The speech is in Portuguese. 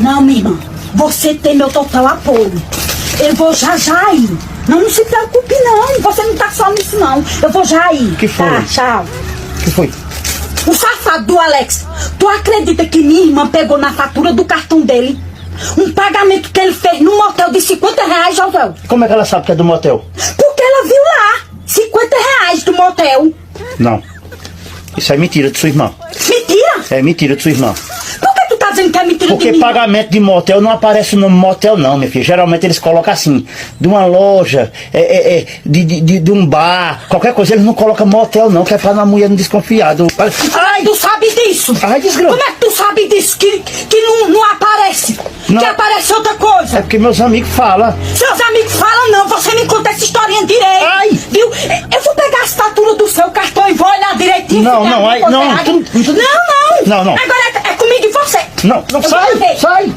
Não, minha irmã, você tem meu total apoio. Eu vou já ir. Não se preocupe, não. Você não tá só nisso, não. Eu vou já ir. Que foi? Tá, tchau. Que foi? O safado do Alex. Tu acredita que minha irmã pegou na fatura do cartão dele um pagamento que ele fez no motel de 50 reais, Josué? Como é que ela sabe que é do motel? Porque ela viu lá. 50 reais do motel. Não. Isso é mentira de sua irmã. Mentira? É mentira de sua irmã. Por que tu tá dizendo que é mentira de Porque mim? pagamento de motel não aparece no motel não, minha filha. Geralmente eles colocam assim, de uma loja, de um bar, qualquer coisa, eles não colocam motel não, que é pra uma mulher não desconfiar. Ai, tu sabe disso? Ai, desgraça. Como é que tu sabe disso? Que não aparece? Não. Que aparece outra coisa? É porque meus amigos falam. Seus amigos falam não, você me conta essa historinha direito. Ai. Viu? Eu vou pegar as faturas do seu cartão e vou olhar direitinho. Não, se tem não, alguma ai, coisa não, errada. tu- Não. Não, não. Agora é comigo e você. Não, Eu sai, vou ver. sai.